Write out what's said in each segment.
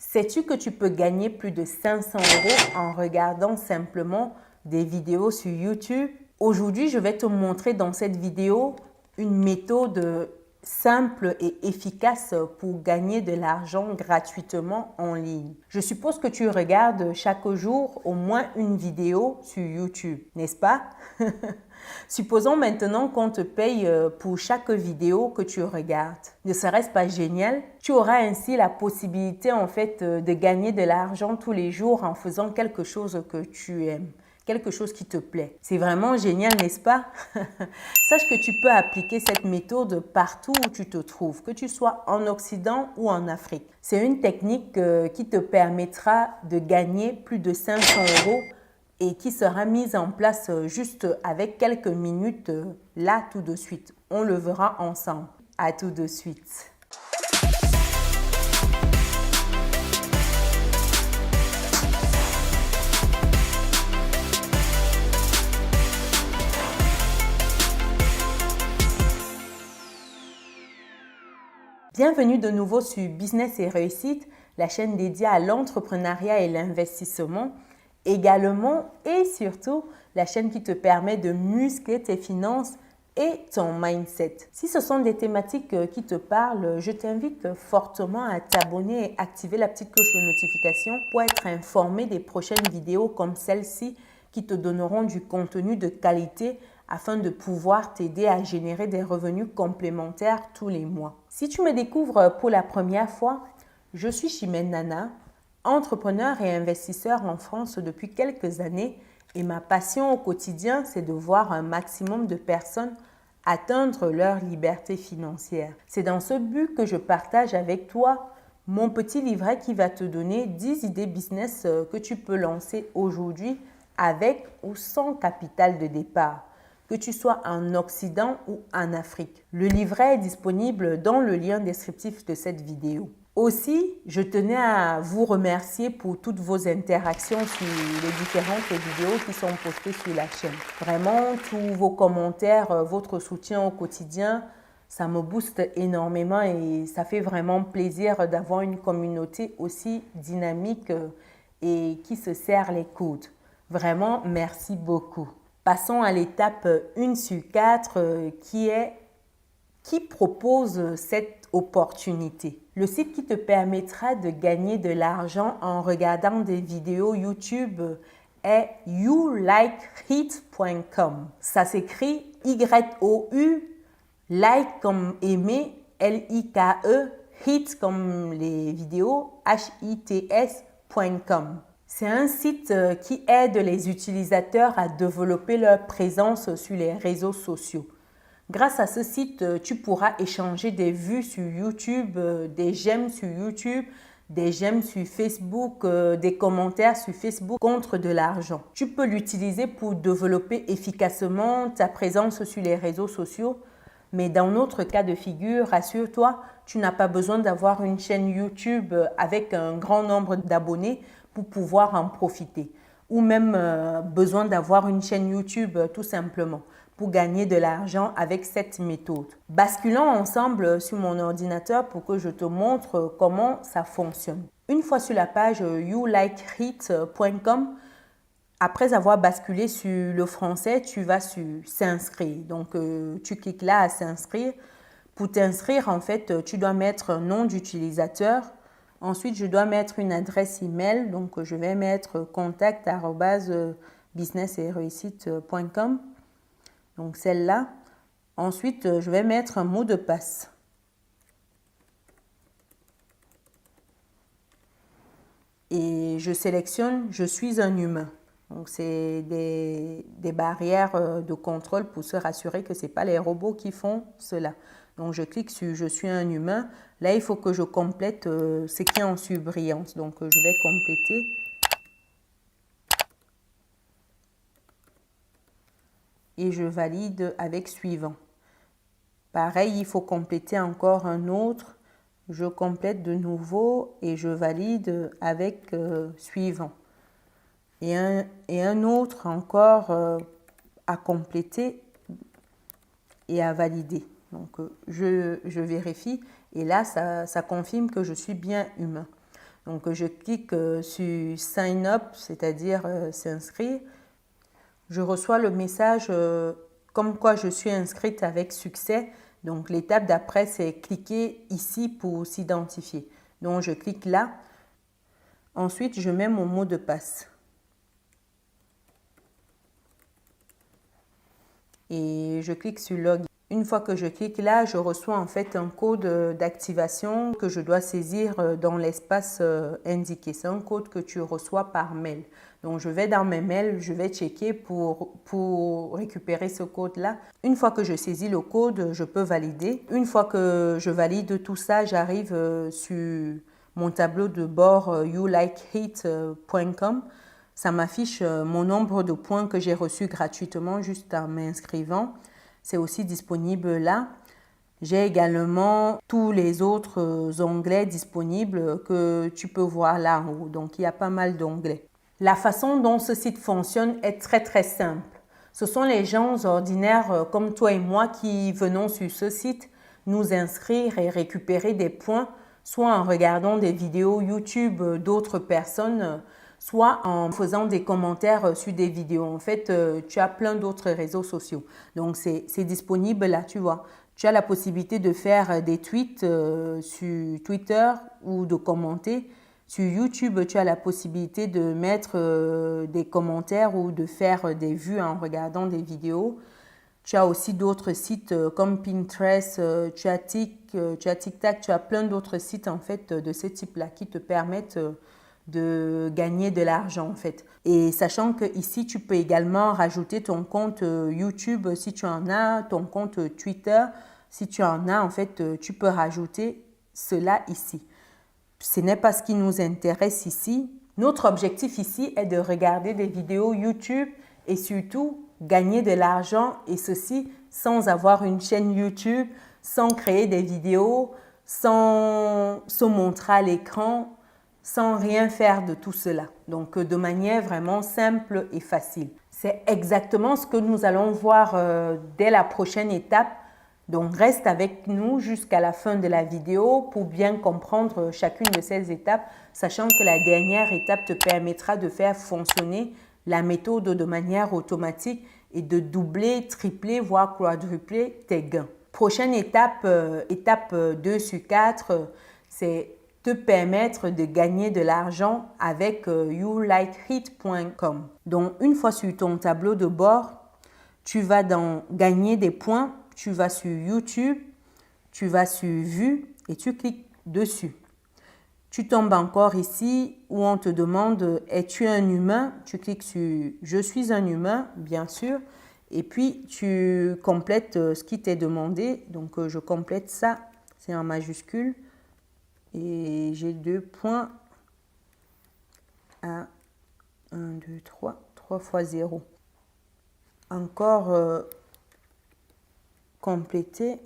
Sais-tu que tu peux gagner plus de 500 € en regardant simplement des vidéos sur YouTube? Aujourd'hui, je vais te montrer dans cette vidéo une méthode simple et efficace pour gagner de l'argent gratuitement en ligne. Je suppose que tu regardes chaque jour au moins une vidéo sur YouTube, n'est-ce pas? Supposons maintenant qu'on te paye pour chaque vidéo que tu regardes. Ne serait-ce pas génial? Tu auras ainsi la possibilité en fait de gagner de l'argent tous les jours en faisant quelque chose que tu aimes, quelque chose qui te plaît. C'est vraiment génial, n'est-ce pas? Sache que tu peux appliquer cette méthode partout où tu te trouves, que tu sois en Occident ou en Afrique. C'est une technique qui te permettra de gagner plus de 500 € et qui sera mise en place juste avec quelques minutes là tout de suite. On le verra ensemble. À tout de suite. Bienvenue de nouveau sur Business et Réussite, la chaîne dédiée à l'entrepreneuriat et l'investissement. Également et surtout, la chaîne qui te permet de muscler tes finances et ton mindset. Si ce sont des thématiques qui te parlent, je t'invite fortement à t'abonner et activer la petite cloche de notification pour être informé des prochaines vidéos comme celle-ci qui te donneront du contenu de qualité afin de pouvoir t'aider à générer des revenus complémentaires tous les mois. Si tu me découvres pour la première fois, je suis Chimène Nana, entrepreneur et investisseur en France depuis quelques années et ma passion au quotidien, c'est de voir un maximum de personnes atteindre leur liberté financière. C'est dans ce but que je partage avec toi mon petit livret qui va te donner 10 idées business que tu peux lancer aujourd'hui avec ou sans capital de départ, que tu sois en Occident ou en Afrique. Le livret est disponible dans le lien descriptif de cette vidéo. Aussi, je tenais à vous remercier pour toutes vos interactions sur les différentes vidéos qui sont postées sur la chaîne. Vraiment, tous vos commentaires, votre soutien au quotidien, ça me booste énormément et ça fait vraiment plaisir d'avoir une communauté aussi dynamique et qui se serre les coudes. Vraiment, merci beaucoup. Passons à l'étape 1 sur 4 qui propose cette opportunité. Le site qui te permettra de gagner de l'argent en regardant des vidéos YouTube est youlikehit.com. Ça s'écrit Y-O-U, like comme aimer, L-I-K-E, hit comme les vidéos, H-I-T-S.com. C'est un site qui aide les utilisateurs à développer leur présence sur les réseaux sociaux. Grâce à ce site, tu pourras échanger des vues sur YouTube, des j'aime sur YouTube, des j'aime sur Facebook, des commentaires sur Facebook contre de l'argent. Tu peux l'utiliser pour développer efficacement ta présence sur les réseaux sociaux. Mais dans notre cas de figure, rassure-toi, tu n'as pas besoin d'avoir une chaîne YouTube avec un grand nombre d'abonnés pour pouvoir en profiter. Ou même besoin d'avoir une chaîne YouTube tout simplement pour gagner de l'argent avec cette méthode. Basculons ensemble sur mon ordinateur pour que je te montre comment ça fonctionne. Une fois sur la page youlikehit.com, après avoir basculé sur le français, tu vas sur s'inscrire. Donc, tu cliques là à s'inscrire. Pour t'inscrire, en fait, tu dois mettre un nom d'utilisateur. Ensuite, je dois mettre une adresse email. Donc, je vais mettre contact@businessetréussite.com. Donc, celle-là. Ensuite, je vais mettre un mot de passe. Et je sélectionne « Je suis un humain ». Donc, c'est des barrières de contrôle pour se rassurer que ce n'est pas les robots qui font cela. Donc, je clique sur « Je suis un humain ». Là, il faut que je complète ce qui est en surbrillance. Donc, je vais compléter. Et je valide avec « Suivant ». Pareil, il faut compléter encore un autre. Je complète de nouveau et je valide avec « Suivant ». Et un autre encore à compléter et à valider. Donc, je vérifie et là, ça confirme que je suis bien humain. Donc, je clique sur Sign Up, c'est-à-dire s'inscrire. Je reçois le message comme quoi je suis inscrite avec succès. Donc, l'étape d'après, c'est cliquer ici pour s'identifier. Donc, je clique là. Ensuite, je mets mon mot de passe. Et je clique sur Login. Une fois que je clique là, je reçois en fait un code d'activation que je dois saisir dans l'espace indiqué. C'est un code que tu reçois par mail. Donc, je vais dans mes mails, je vais checker pour récupérer ce code-là. Une fois que je saisis le code, je peux valider. Une fois que je valide tout ça, j'arrive sur mon tableau de bord youlikehit.com. Ça m'affiche mon nombre de points que j'ai reçus gratuitement juste en m'inscrivant. C'est aussi disponible là. J'ai également tous les autres onglets disponibles que tu peux voir là en haut. Donc, il y a pas mal d'onglets. La façon dont ce site fonctionne est très simple. Ce sont les gens ordinaires comme toi et moi qui venons sur ce site nous inscrire et récupérer des points, soit en regardant des vidéos YouTube d'autres personnes, soit en faisant des commentaires sur des vidéos. En fait, tu as plein d'autres réseaux sociaux. Donc, c'est disponible là, tu vois. Tu as la possibilité de faire des tweets sur Twitter ou de commenter. Sur YouTube, tu as la possibilité de mettre des commentaires ou de faire des vues en regardant des vidéos. Tu as aussi d'autres sites comme Pinterest, tu as TikTok, tu as plein d'autres sites en fait de ce type-là qui te permettent de gagner de l'argent en fait. Et sachant que ici tu peux également rajouter ton compte YouTube si tu en as, ton compte Twitter si tu en as en fait, tu peux rajouter cela ici. Ce n'est pas ce qui nous intéresse ici. Notre objectif ici est de regarder des vidéos YouTube et surtout gagner de l'argent, et ceci sans avoir une chaîne YouTube, sans créer des vidéos, sans se montrer à l'écran, sans rien faire de tout cela. Donc, de manière vraiment simple et facile. C'est exactement ce que nous allons voir dès la prochaine étape. Donc, reste avec nous jusqu'à la fin de la vidéo pour bien comprendre chacune de ces étapes, sachant que la dernière étape te permettra de faire fonctionner la méthode de manière automatique et de doubler, tripler, voire quadrupler tes gains. Prochaine étape, étape 2 sur 4, c'est te permettre de gagner de l'argent avec youlikehit.com. Donc, une fois sur ton tableau de bord, tu vas dans gagner des points, tu vas sur YouTube, tu vas sur vue et tu cliques dessus. Tu tombes encore ici où on te demande es-tu un humain? Tu cliques sur je suis un humain, bien sûr, et puis tu complètes ce qui t'est demandé. Donc je complète ça, c'est en majuscule et j'ai 2 points à 1, 2, 3, 3 fois 0. Encore compléter.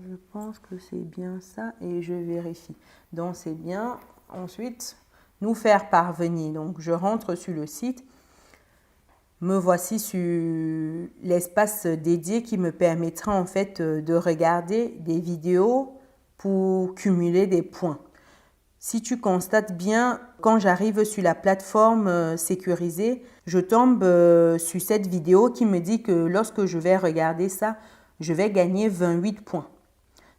Je pense que c'est bien ça et je vérifie. Donc, c'est bien. Ensuite, nous faire parvenir. Donc, je rentre sur le site. Me voici sur l'espace dédié qui me permettra en fait de regarder des vidéos pour cumuler des points. Si tu constates bien, quand j'arrive sur la plateforme sécurisée, je tombe sur cette vidéo qui me dit que lorsque je vais regarder ça, je vais gagner 28 points.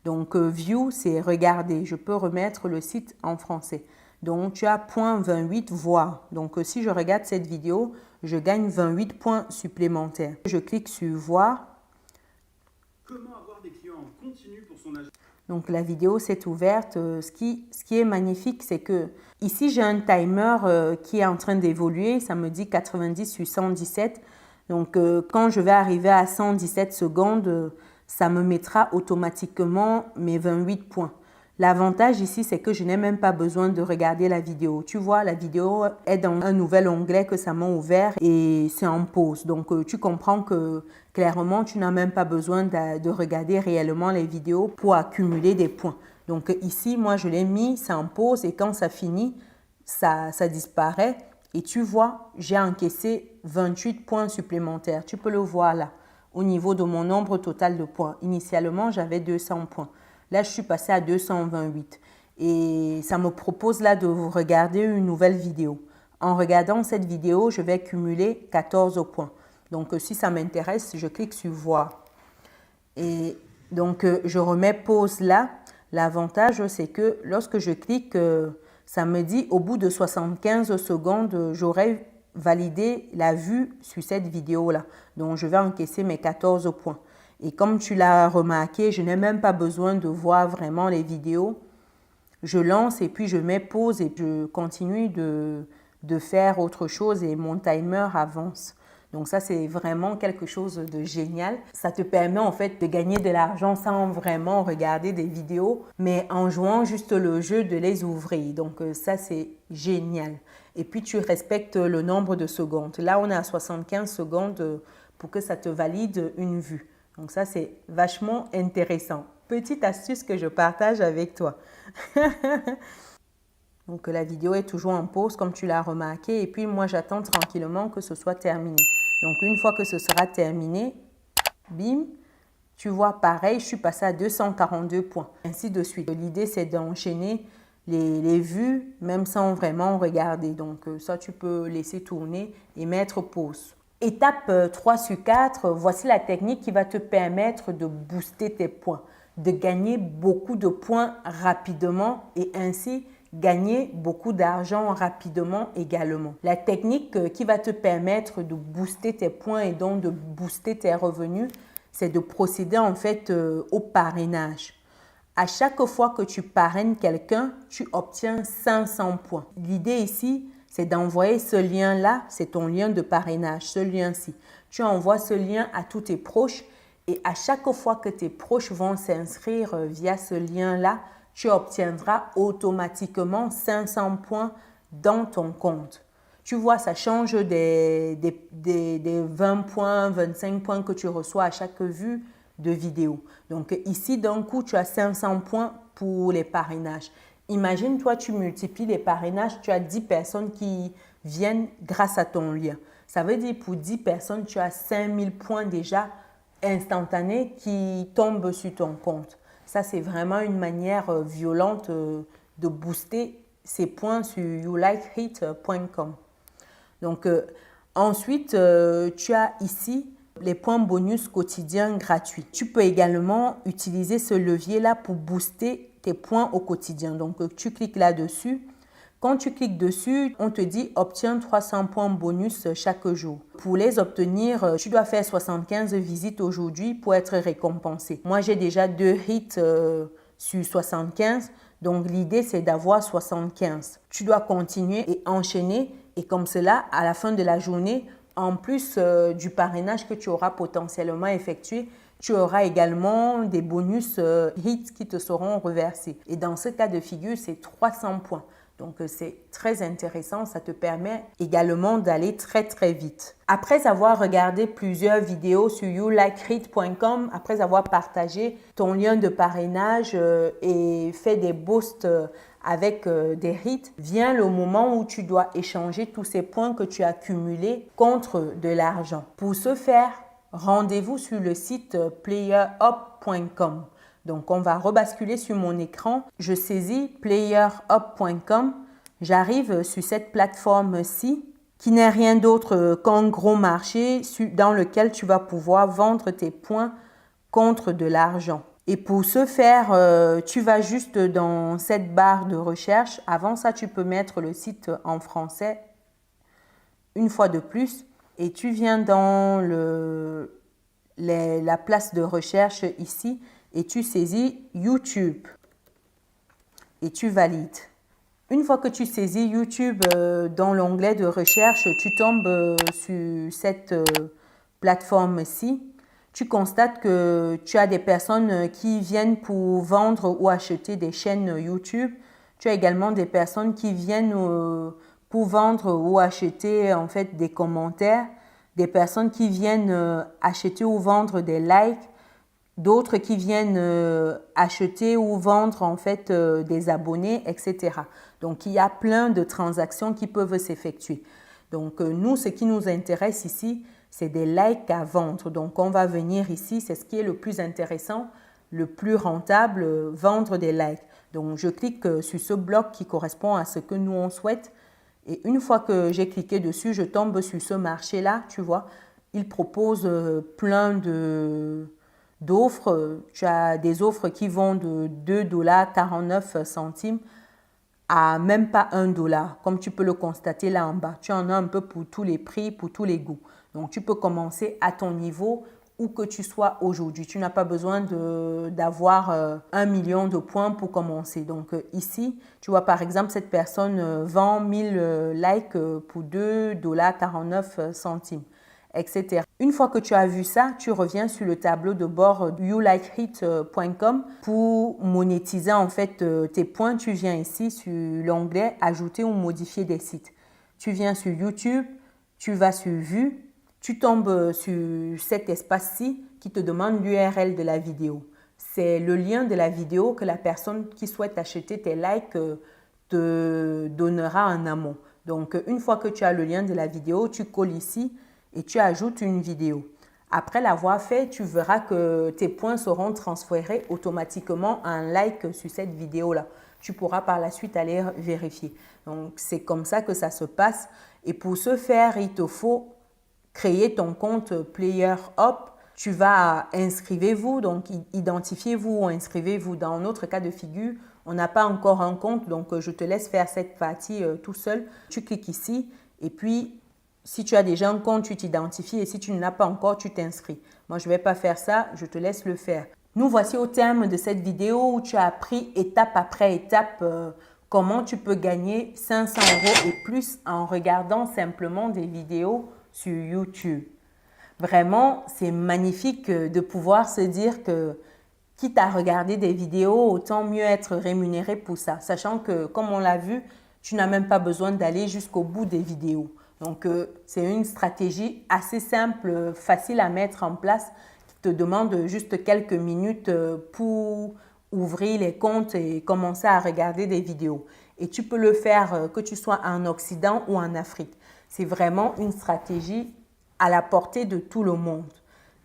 Donc, view, c'est regarder. Je peux remettre le site en français. Donc, tu as point 28 voir. Donc, si je regarde cette vidéo, je gagne 28 points supplémentaires. Je clique sur voir. Comment avoir des clients en continu pour son agence? Donc, la vidéo s'est ouverte. Ce qui est magnifique, c'est que ici, j'ai un timer qui est en train d'évoluer. Ça me dit 90 sur 117. Donc, quand je vais arriver à 117 secondes, ça me mettra automatiquement mes 28 points. L'avantage ici, c'est que je n'ai même pas besoin de regarder la vidéo. Tu vois, la vidéo est dans un nouvel onglet que ça m'a ouvert et c'est en pause. Donc, tu comprends que clairement, tu n'as même pas besoin de regarder réellement les vidéos pour accumuler des points. Donc, ici, moi, je l'ai mis, c'est en pause et quand ça finit, ça disparaît. Et tu vois, j'ai encaissé 28 points supplémentaires. Tu peux le voir là, au niveau de mon nombre total de points. Initialement, j'avais 200 points. Là, je suis passée à 228. et ça me propose là de vous regarder une nouvelle vidéo. En regardant cette vidéo, je vais cumuler 14 points. Donc, si ça m'intéresse, je clique sur voir. Et donc, je remets pause là. L'avantage, c'est que lorsque je clique, ça me dit au bout de 75 secondes, j'aurai validé la vue sur cette vidéo-là. Donc, je vais encaisser mes 14 points. Et comme tu l'as remarqué, je n'ai même pas besoin de voir vraiment les vidéos. Je lance et puis je mets pause et je continue de faire autre chose et mon timer avance. Donc ça, c'est vraiment quelque chose de génial. Ça te permet en fait de gagner de l'argent sans vraiment regarder des vidéos, mais en jouant juste le jeu de les ouvrir. Donc ça, c'est génial. Et puis, tu respectes le nombre de secondes. Là, on est à 75 secondes pour que ça te valide une vue. Donc ça, c'est vachement intéressant. Petite astuce que je partage avec toi. Donc la vidéo est toujours en pause comme tu l'as remarqué. Et puis moi, j'attends tranquillement que ce soit terminé. Donc une fois que ce sera terminé, bim, tu vois pareil, je suis passée à 242 points. Ainsi de suite. L'idée, c'est d'enchaîner les vues même sans vraiment regarder. Donc ça, tu peux laisser tourner et mettre pause. Étape 3 sur 4, voici la technique qui va te permettre de booster tes points, de gagner beaucoup de points rapidement et ainsi gagner beaucoup d'argent rapidement également. La technique qui va te permettre de booster tes points et donc de booster tes revenus, c'est de procéder en fait au parrainage. À chaque fois que tu parraines quelqu'un, tu obtiens 500 points. L'idée ici, c'est d'envoyer ce lien-là, c'est ton lien de parrainage, ce lien-ci. Tu envoies ce lien à tous tes proches et à chaque fois que tes proches vont s'inscrire via ce lien-là, tu obtiendras automatiquement 500 points dans ton compte. Tu vois, ça change des 20 points, 25 points que tu reçois à chaque vue de vidéo. Donc ici, d'un coup, tu as 500 points pour les parrainages. Imagine, toi, tu multiplies les parrainages, tu as 10 personnes qui viennent grâce à ton lien. Ça veut dire pour 10 personnes, tu as 5000 points déjà instantanés qui tombent sur ton compte. Ça, c'est vraiment une manière violente de booster ces points sur youlikehit.com. Donc, ensuite, tu as ici les points bonus quotidiens gratuits. Tu peux également utiliser ce levier-là pour booster tes points au quotidien. Donc, tu cliques là-dessus. Quand tu cliques dessus, on te dit « Obtiens 300 points bonus chaque jour ». Pour les obtenir, tu dois faire 75 visites aujourd'hui pour être récompensé. Moi, j'ai déjà 2 hits sur 75. Donc, l'idée, c'est d'avoir 75. Tu dois continuer et enchaîner. Et comme cela, à la fin de la journée, en plus du parrainage que tu auras potentiellement effectué, tu auras également des bonus hits qui te seront reversés. Et dans ce cas de figure, c'est 300 points. Donc, c'est très intéressant. Ça te permet également d'aller très, très vite. Après avoir regardé plusieurs vidéos sur youlikehit.com, après avoir partagé ton lien de parrainage et fait des boosts avec des hits, vient le moment où tu dois échanger tous ces points que tu as cumulés contre de l'argent. Pour ce faire, rendez-vous sur le site playerhub.com. Donc, on va rebasculer sur mon écran. Je saisis playerhub.com. J'arrive sur cette plateforme-ci qui n'est rien d'autre qu'un gros marché dans lequel tu vas pouvoir vendre tes points contre de l'argent. Et pour ce faire, tu vas juste dans cette barre de recherche. Avant ça, tu peux mettre le site en français une fois de plus. Et tu viens dans la place de recherche ici. Et tu saisis YouTube et tu valides. Une fois que tu saisis YouTube dans l'onglet de recherche, tu tombes sur cette plateforme-ci. Tu constates que tu as des personnes qui viennent pour vendre ou acheter des chaînes YouTube. Tu as également des personnes qui viennent pour vendre ou acheter en fait des commentaires. Des personnes qui viennent acheter ou vendre des likes. D'autres qui viennent acheter ou vendre en fait des abonnés, etc. Donc, il y a plein de transactions qui peuvent s'effectuer. Donc, nous, ce qui nous intéresse ici, c'est des likes à vendre. Donc, on va venir ici, c'est ce qui est le plus intéressant, le plus rentable, vendre des likes. Donc, je clique sur ce bloc qui correspond à ce que nous, on souhaite. Et une fois que j'ai cliqué dessus, je tombe sur ce marché-là, tu vois. Il propose plein d'offres. Tu as des offres qui vont de 2,49 $ à même pas 1 $, comme tu peux le constater là en bas. Tu en as un peu pour tous les prix, pour tous les goûts. Donc, tu peux commencer à ton niveau où que tu sois aujourd'hui. Tu n'as pas besoin d'avoir 1 million de points pour commencer. Donc, ici, tu vois, par exemple, cette personne vend 1000 likes pour 2,49 $, etc. Une fois que tu as vu ça, tu reviens sur le tableau de bord youlikehit.com pour monétiser en fait tes points. Tu viens ici sur l'onglet ajouter ou modifier des sites. Tu viens sur YouTube, tu vas sur vue, tu tombes sur cet espace-ci qui te demande l'URL de la vidéo. C'est le lien de la vidéo que la personne qui souhaite acheter tes likes te donnera en amont. Donc, une fois que tu as le lien de la vidéo, tu colles ici et tu ajoutes une vidéo. Après l'avoir fait, tu verras que tes points seront transférés automatiquement en like sur cette vidéo-là. Tu pourras par la suite aller vérifier. Donc, c'est comme ça que ça se passe. Et pour ce faire, il te faut créer ton compte PlayerUp. Tu vas inscrivez-vous, donc identifiez-vous ou inscrivez-vous. Dans notre cas de figure, on n'a pas encore un compte, donc je te laisse faire cette partie tout seul. Tu cliques ici et puis si tu as déjà un compte, tu t'identifies et si tu ne l'as pas encore, tu t'inscris. Moi, je ne vais pas faire ça, je te laisse le faire. Nous voici au terme de cette vidéo où tu as appris étape après étape comment tu peux gagner 500 € et plus en regardant simplement des vidéos sur YouTube. Vraiment, c'est magnifique de pouvoir se dire que quitte à regarder des vidéos, autant mieux être rémunéré pour ça. Sachant que, comme on l'a vu, tu n'as même pas besoin d'aller jusqu'au bout des vidéos. Donc, c'est une stratégie assez simple, facile à mettre en place, qui te demande juste quelques minutes pour ouvrir les comptes et commencer à regarder des vidéos. Et tu peux le faire que tu sois en Occident ou en Afrique. C'est vraiment une stratégie à la portée de tout le monde.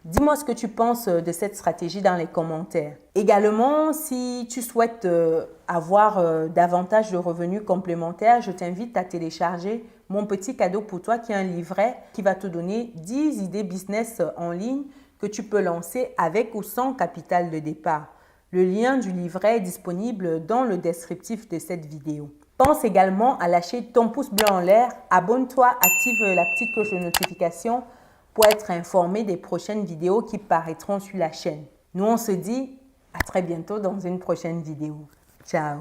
Dis-moi ce que tu penses de cette stratégie dans les commentaires. Également, si tu souhaites avoir davantage de revenus complémentaires, je t'invite à télécharger mon petit cadeau pour toi qui est un livret qui va te donner 10 idées business en ligne que tu peux lancer avec ou sans capital de départ. Le lien du livret est disponible dans le descriptif de cette vidéo. Pense également à lâcher ton pouce bleu en l'air, abonne-toi, active la petite cloche de notification pour être informé des prochaines vidéos qui paraîtront sur la chaîne. Nous, on se dit à très bientôt dans une prochaine vidéo. Ciao!